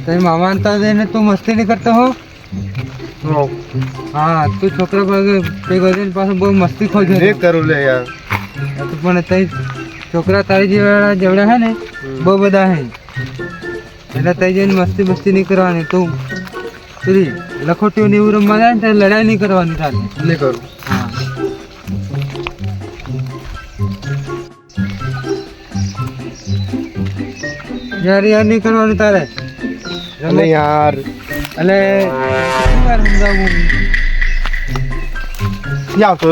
તમે મામા તા જઈને તું મસ્તી નહીં કરતો હો. હા તું છોકરા પાસે બહુ મસ્તી ખોજે. નહીં કરું લે યાર. પણ તઈ છોકરા તારી જેવડા હે ને બહુ બધા હે એટલે તઈ જઈને મસ્તી નહીં કરવાની. તું પેલી લખોટીઓ ને એવું રમવા જાય ને ત્યારે લડાઈ નહીં કરવાની તારે. નહીં કરું. હા યાર નહીં કરવાનું તારે. અલે યાર એટલે કેટલી વાર સમજાવું યાર તો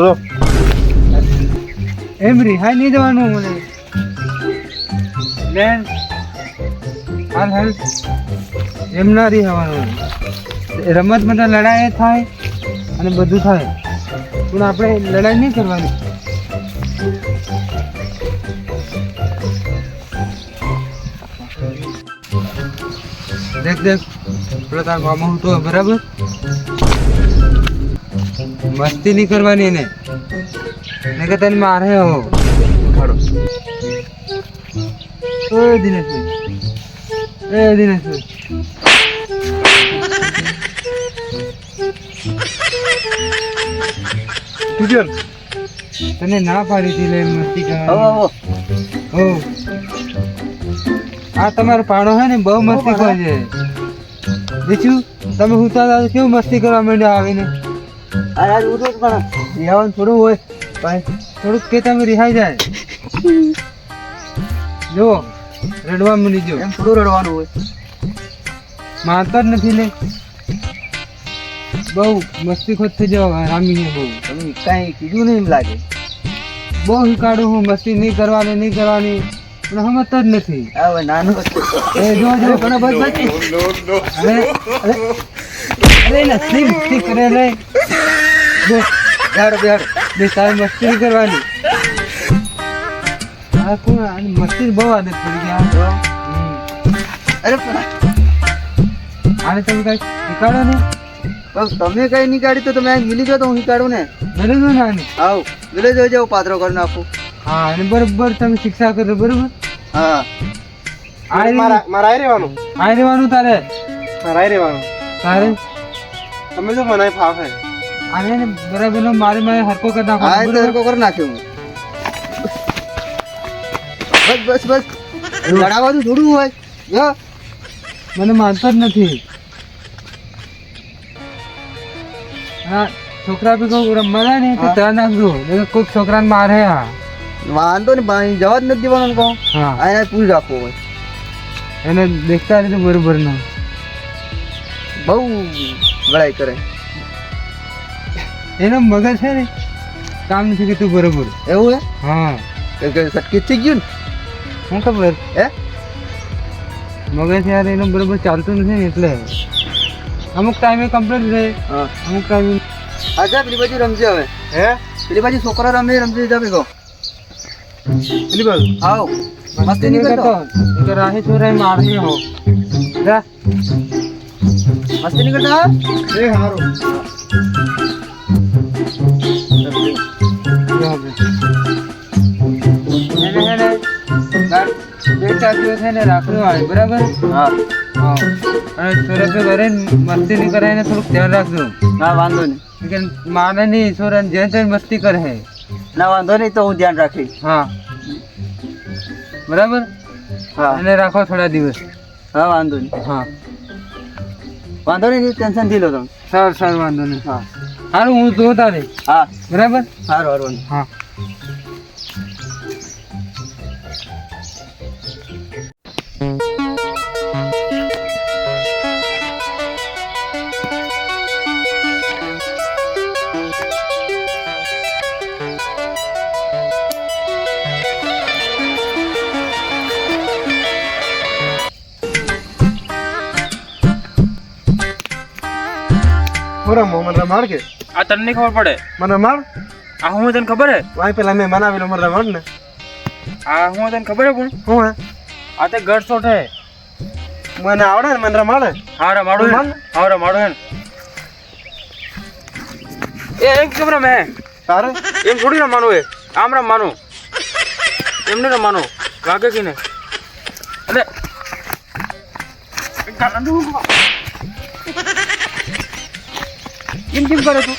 એમ રિહાઈ નહીં જવાનું મને. બેન હાલ એમ ના રિહાવાનું. રમતમાં લડાઈ થાય અને બધું થાય પણ આપણે લડાઈ નહીં કરવાની. દેખ પેલો તાર મામા હું તો બરાબર મસ્તી નહીં કરવાની એને ને કે તને મારે હો ખાડો. દિનેશભાઈ તને ના પાડી હતી લે મસ્તી કરવાની. હો આ તમારો પાડો હે ને બહુ મસ્તી કરે છે. બીજું તમે હુતા કેવું મસ્તી કરવા માંડ્યા આવીને. રિહાવાનું થોડું હોય થોડુંક કે તમે રિહાઈ જાય. જો રડવા માંડી જો એમ થોડું રડવાનું હોય. માનતા જ નથી લે બહુ મસ્તી ખોદ થઈ જાવ રામીને. બહુ તમે કાંઈ કીધું નહીં એમ લાગે. બહુ શીખાડું હું મસ્તી નહીં કરવાની પણ સમજતા જ નથી. હવે નાનું એ જો પણ બસ અરે નથી મસ્તી કરે રે. બેહાડ બે તારે મસ્તી નહીં કરવાની. હા કોણ મસ્તી બહુ આદત પડી ગયા. અરે આને તમે કઈ શીખાડો ને. તમે કઈ નહીં કાઢી તો તમે મિલી જાઓ તો હું શીખાડું ને. મિલી જો ને આને આવ મિલી જો જાવ પાત્રો કરી નાખું. હા અને બરોબર તમે શિક્ષા કરો બરોબર. હા મારા રહેવાનું તારે તારે તમે જો મને ફાવે આને બરાબર નો મારે હરકો કરી નાખો. હા હરકો કરી નાખ્યો. બસ લડાવવાનું થોડું હોય. મને માનતા જ નથી. હા છોકરા બી કોઈ રમવા જાય ને તો ત્યાં નાખજો. કોઈક છોકરાને મારે. હા વાંધો ને જવા જ નથી દેવાનું. કહો હા એને પૂરી રાખવો હોય એને દેખતા રીતે બરોબર ના બહુ લડાઈ કરે. એનો મગજ છે ને કામ નથી કરતું બરોબર. એવું હે? હા સટકી થઈ ગયું ને શું ખબર હે. મગજ યાર એનો બરોબર ચાલતું નથી ને એટલે અમુક ટાઈમે કમ્પ્લીટ રહે. અમુક ટાઈમે અચ્છા પેલી બાજુ રમજે. હવે હે પેલી બાજુ છોકરા રમજે જાવે કહો. પેલી બાજુ આવ મસ્તી નહીં કરતો. તો રાહે છોરા મારે હો જા મસ્તી નહીં કરતા. એ હારું રાખવું આવે બરાબર. હા અને છોરા ઘરે મસ્તી નહીં કરે એને થોડુંક ધ્યાન રાખજો. ના વાંધો નહીં માને નહીં છોરા જે મસ્તી કરે. ના વાંધો નહીં તો હું ધ્યાન રાખીશ. હા બરાબર. હા એને રાખો થોડા દિવસ. હા વાંધો નહીં. હા વાંધો નહીં ટેન્શન થી લો તમે. સારું વાંધો નહીં. હા સારું હું જોતા રહી. હા બરાબર. સારું હા મને રમાડ કે આ તને નહીં ખબર પડે. મને રમાડ આ હું તને ખબર હે. વાય પેલા મેં બનાવેલો મને રમાડ ને. આ હું તને ખબર હે પણ હું હે આ તે ગઢ શોટ હે. મને આવડે ને મને રમાડે. હા રમાડું હે. હા રમાડું હે. એમ કેમ રમે તારે એમ થોડી રમવાનું હે. આમ રમવાનું એમને રમવાનું વાગે કે ને. એટલે કેમ કેમ કરે તું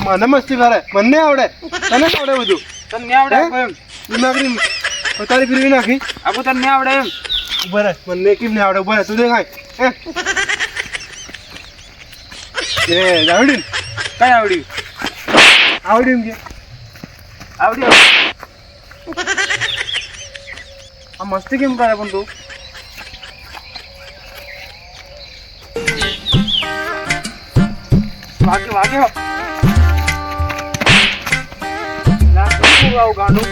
મને મસ્તી કરે મને આવડે તને આવડે બધું તને નહીં આવડે હે? એમ દિમાગની પતારી ફેરવી નાખી આપું તને નહીં આવડે એમ ઉભા રહે મને કેમ નહીં આવડે ઉભા રહે તું દેખાય હે એ આવડ્યું કઈ આવડ્યું આવડ્યું એમ કે આવડ્યું આ મસ્તી કેમ કરે પણ તું વાગે વાગે હો ગાંડું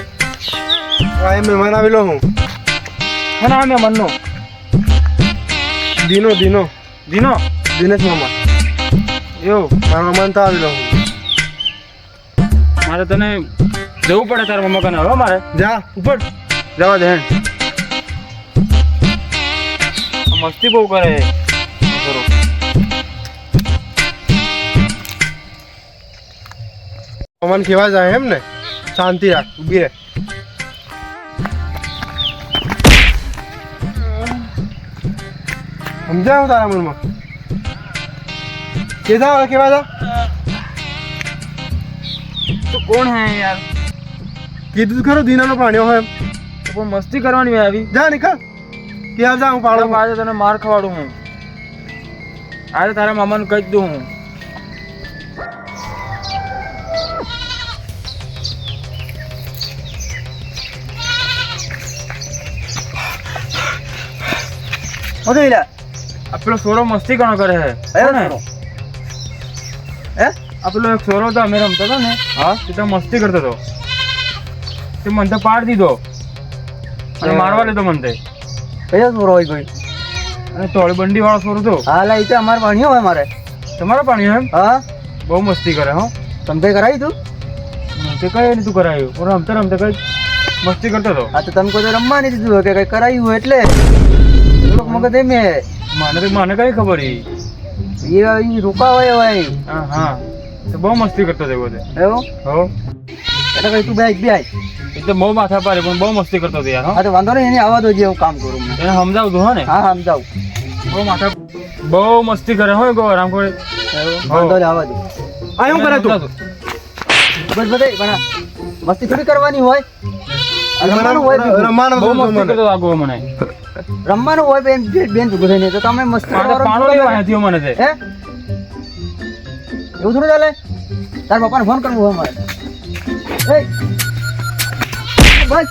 હા એ મહેમાન આવેલો હું હે ના મેં મનનો દીનો દીનો દીનો દિનેશ મામા એવું મારા મહેમાન તો આવેલો હું મારે તને જવું પડે તારા મમ્મા કને હો મારે જા ઉપર જવા દે મસ્તી બહુ કરે કરો મહેમાન કેવા જાય એમ ને શાંતિ રાખ ઉભી રહે સમજાવ તારા મનમાં કેવા જા તું કોણ હે યાર કીધું ખરો દીનાનો પ્રાણીઓ હોય એમ તો પણ મસ્તી કરવાની મેં આવી જા નીકળ ક્યાં જા હું પાડો આજે તને માર ખવાડું હું આજે તારા મામાને કહી જ દઉં હું આ પેલો સોરો મસ્તી ઘણો કરે હે હે આ પેલો એક સોરો હતો અમે રમતો હતો ને હા તે તો મસ્તી કરતો હતો તે મને તો પાડ દીધો અને મારવા લીધો મને તે કયો સોરો હોય કોઈ અને તોળબંડી વાળો સોરો હતો હા લા એ તો અમારે ભણ્યો હોય મારે તમારા પાણી એમ હા બહુ મસ્તી કરે હો તમે કરાવી તું તે કઈ નહીં તું કરાયું હું રમતા રમતા કઈ મસ્તી કરતો હતો હા તો તમે કોઈ રમવા નહીં દીધું હોય કે કઈ કરાવ્યું હોય એટલે થોડોક મગજ એમ મને કઈ ખબર ઈ એ રોકા હોય હોય હા હા તો બહુ મસ્તી કરતો હતો બધે એવું હો એટલે કઈ તું બે એ તો બહુ માથા પાડે પણ બહુ મસ્તી કરતો હતો યાર હો હા તો વાંધો નહીં એને આવવા દો જે હું કામ કરું મને. એને સમજાવતું હો ને હા હા સમજાવું બહુ માથા બહુ મસ્તી કરે હો ગો આરામ કરે વાંધો નહીં આવવા દો આ શું કરે તું બસ બધે પણ મસ્તી થોડી કરવાની હોય રમવાનું હોય ભેગું. રમવાનું બહુ બધું મસ્તી મને. કરતો હતો આગો મને રમવાનું હોય બેન બેન ભેગું થઈને તો તમે મસ્તી મારે કરો, પાણો લેવા આવ્યો થયો મને તે હે એવું થોડું ચાલે તાર પપ્પાને ફોન કરવો હોય મારે એ બસ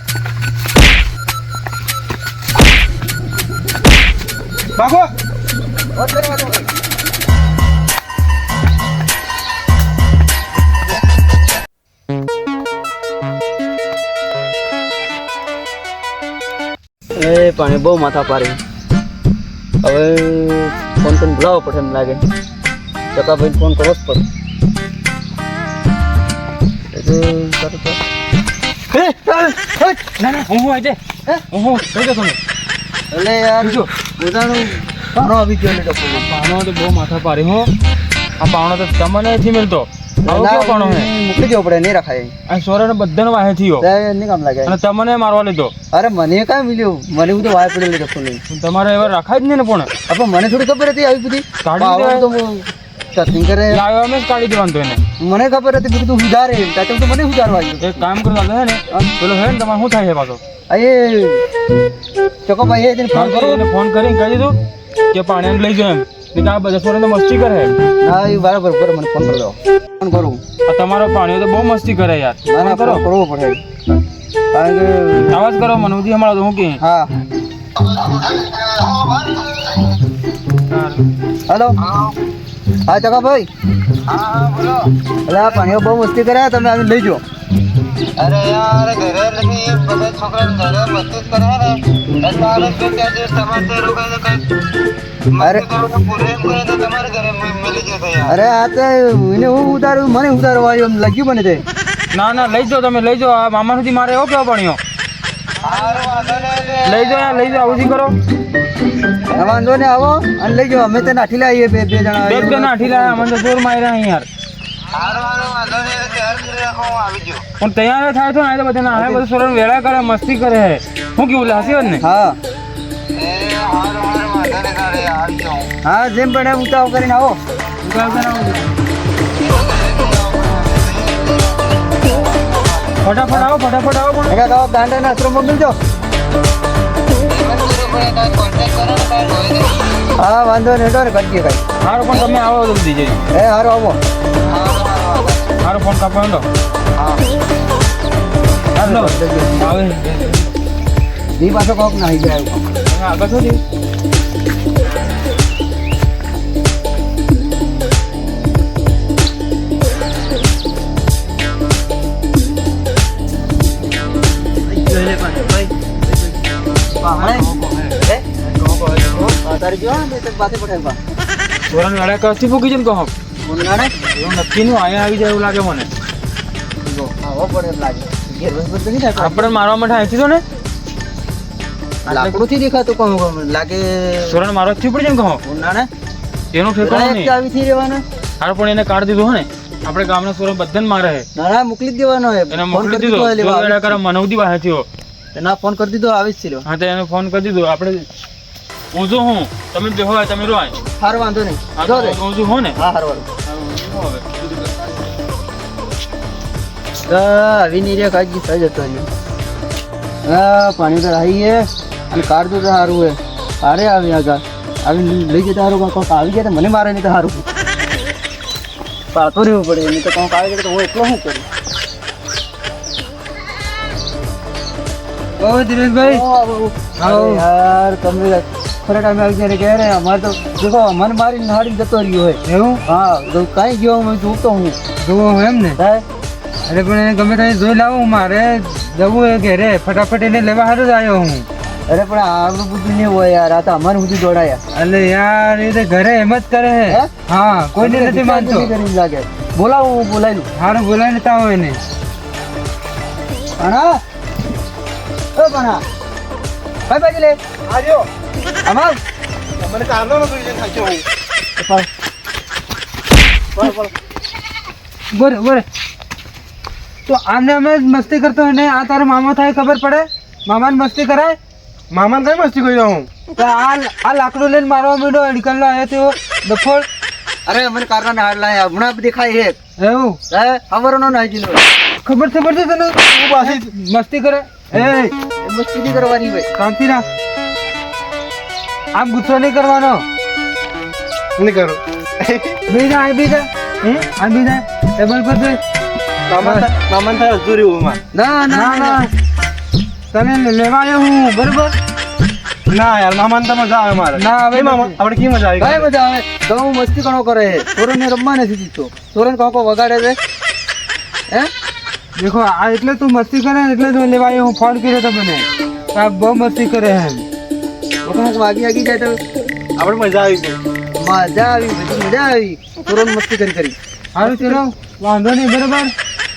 ભાગો વાત કરી વાતો કરી. એ પાણી બહુ માથા પાડી હવે ફોન કરીને બોલાવવો પડે એમ લાગે ચકાભાઈને ફોન કરવો જ પડે ના ના હું આજે હું કહી દો તમે એટલે યાર બીજો બધાનું પાણો આવી ગયો એટલે ડફો પાણો તો બહુ માથા પાડી હો આ પાણો તો તમને નથી મળતો આવો કેવો પાણો હે મૂકી દેવો પડે નહીં રખાય આ સોરાને બધાને વાહે થયો નહીં કામ લાગે અને તમને મારવા લીધો અરે મને કાંઈ મળ્યું મને બધું વાય પડેલી ડફો નહીં તમારે એવા રખાય જ નહીં ને પણ આપણે મને થોડી ખબર હતી આવી બધી કાઢી આવવાનું તો ચટણી કરે લાવ્યો અમે જ કાઢી દેવાનું તો એને મને ખબર હતી બધું સુધારે ત્યાં તો મને સુધારવા આવ્યું એક કામ કરતા હે ને પેલો હે ને તમારે શું થાય છે પાછો એ ચોકોભાઈ એને ફોન કરો એને ફોન કરીને કહી દીધું કે પાણી લઈ જાઓ એમ નહીં તો આ બધા સોરાને મસ્તી કરે હા એ બરાબર બરાબર મને ફોન કરી દો ફોન કરું આ તમારો પાણીઓ તો બહુ મસ્તી કરે યાર ના ના કરો કરવો પડે કારણ કે આવાજ કરો મને ઉધી હમણાં તો હું કે હા હેલો હા ચકાભાઈ એટલે આ પાણીઓ બહુ મસ્તી કરે તમે આવીને લઈ જાઓ અરે યાર ઘરે લગી બધા છોકરા ઘરે મસ્તી કરે ને એટલે આ લોકો ત્યાં જે સમાજે રોકાય તો કઈ અરે પૂરે એમ કરે તો તમારે ઘરે મળી જતો યાર અરે આ તો એને હું ઉતાર્યું મને ઉતારવા આવ્યું એમ લાગ્યું મને તે ના ના લઈ જાઓ તમે લઈ જાઓ આ મામા સુધી મારે એવો કેવો પાણીઓ સારું વાંધો નહીં લઈ જાઓ યાર લઈ જાઓ આવું કરો હા, વાંધો ને આવો અને લઈ જાઓ અમે તો નાઠી લાવીએ બે જણા બે બે નાઠી લાયા મને તો જોર માર્યા અહીં યાર હારું હારું વાંધો નહીં તૈયાર કરી રાખો હું આવી ગયો પણ તૈયાર થાય તો ના તો બધા નાના બધું સોરણ વેળા કરે મસ્તી કરે હું કેવું લાસી વાત ને હા એ હારું હારું વાંધો નહીં તારે આવી ગયો હું. હા જેમ પડે ઉતાવ કરીને આવો ફટાફટ આવો પણ ગાંડા ના આશ્રમ મોકલજો કોન્ટેક્ટ કરો ને કાંઈ હોય નહીં. હા વાંધો નહીં ને કરીએ કઈ સારું પણ તમે આવો તો દીજે એ હારો આવો સારું ફોન કાપવાનો હાલો આવે દી પાછો કોક ના આવી જાય આગળ શું થયું સોરણ વેળા કસ્તી ફૂકી છે ને કહો એવું નક્કી નું અહીંયા આવી જાય એવું લાગે મને આપણે મારવા માટે આવી તો ને લાકડું થી દેખાતું કહું લાગે સોરણ મારવા થી પડી જાય ને કહો ઉનાળે તેનું ઠેકાણું નહીં આવી થી રહેવાનું હારું પણ એને કાઢી દીધું હો ને આપણે ગામના સોરણ બધાને મારે છે ના મોકલી જ દેવાનો હે એને મોકલી દીધો જો વેળા કરે મનવદી વાહે થયો એના ફોન કરી દીધો આવી જ છે હા તો એને ફોન કરી દીધો આપણે ઊંઝું હું તમે બેહો તમે રો સારું વાંધો નહીં હા તો ઊંઝું હો ને હા સારું આવી નહીં રે કાજી થઈ જતો હા પાણી તો આવી અને કાઢ તો સારું હે અરે આવી આગળ આવી લઈ જતા સારું કોક આવી જાય તો મને મારે નહીં તો સારું પાતો રહેવું પડે નહીં તો કોક આવી જાય તો હું એટલો શું કરું ઓ દિનેશભાઈ આવો યાર તમે ખરા ટાઈમે આવી જાય કહે રે અમારે તો દેખો મન મારીને હાડી જતો રહ્યો હોય એવું હા તો કાંઈ ગયો હું જોતો હું જોવો એમ ને અરે પણ એને ગમે ત્યાં જોઈ લાવું મારે જવું એ ઘેરે ફટાફટ એને લેવા હારું જ આવ્યો હું અરે પણ આવું બધું નહીં હોય યાર આ તો અમારે સુધી દોડાયા અરે યાર એ તો ઘરે એમ જ કરે હે હા કોઈને નથી માનતો લાગે બોલાવું હું બોલાવી લઉં હારું બોલાવી લેતા હોય એને ભણા ઓ ભણા ભાઈ બાજી લે આજો અમાર મને કારનો ન જોઈએ સાચો હું બોરે બોરે તો આમને અમે મસ્તી કરતો હોય ને આ તારો મામા થાય ખબર પડે મામાને મસ્તી કરાય મામાને કઈ મસ્તી કર્યો હું તો આ લાકડું લઈને મારવા માંડ્યો નીકળલો આવ્યો તેવો ડફોળ અરે મને કારના હાડ લાયા હમણાં દેખાય હે એવું હે ખબરનો ના જીલો ખબર છે તને તું પાછી મસ્તી કરે એ મસ્તી નહીં કરવાની ભાઈ શાંતિ રાખ આમ ગુસ્સો નહીં કરવાનો નહીં કરો બીજા આ બીજા ટેબલ પર બેસ મામાને થાય હજુરી ઉમાં ના ના ના તને લેવા આવ્યો હું બરોબર ના યાર મામાને તો મજા આવે મારે ના હવે મામા આપણે કી મજા આવી કઈ મજા આવે તો હું મસ્તી ઘણો કરે સોરન ને રમવા નથી દીધો સોરન કોકો વગાડે છે હે દેખો આ એટલે તું મસ્તી કરે એટલે તો લેવા આવ્યો હું ફોન કર્યો તો મને આ બહુ મસ્તી કરે એમ વખત વાગી જાય તો આપણે મજા આવી ગઈ મજા આવી બધી મજા આવી સોરન મસ્તી કરી સારું ચલો વાંધો નહીં બરોબર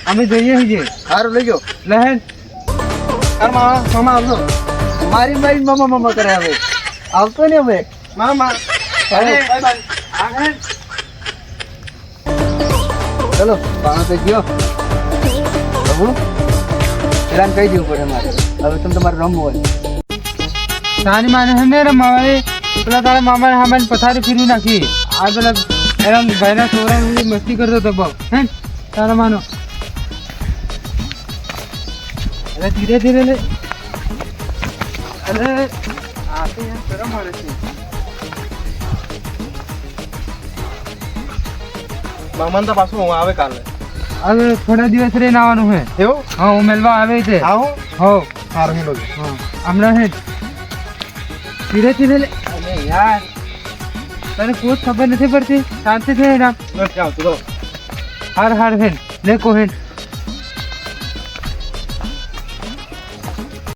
અમે જઈએ છીએ સારું લઈ જાઓ લહેર યાર મામા આવજો મારી મામા કરે હવે આવતો ને હવે મામા અરે બાય બાય ચલો પાણી તો ગયો પ્રભુ પેલાને કહી દેવું પડે મારે હવે તમે તમારે રમવું હોય તારી માને હે ને રમાવે પેલા તારા મામાને સામાન પથારી ફેરવી નાખી આ પેલા એમ ભાઈના છોકરા મસ્તી કરતો હતો બહુ હે તારા માનો અરે ધીરે ધીરે લે અરે આ તો યાર શરમ આવે છે મામાને તો પાછું હું આવે કાલે હવે થોડા દિવસ રહીને આવવાનું હે એવું હા હું મેલવા આવે છે આવો હો સારું હેલો હા હમણાં હે ધીરે ધીરે લે અરે યાર તને કોઈ ખબર નથી પડતી શાંતિ થઈ રામ નથી આવતું તો હાર હેન લે કો હેન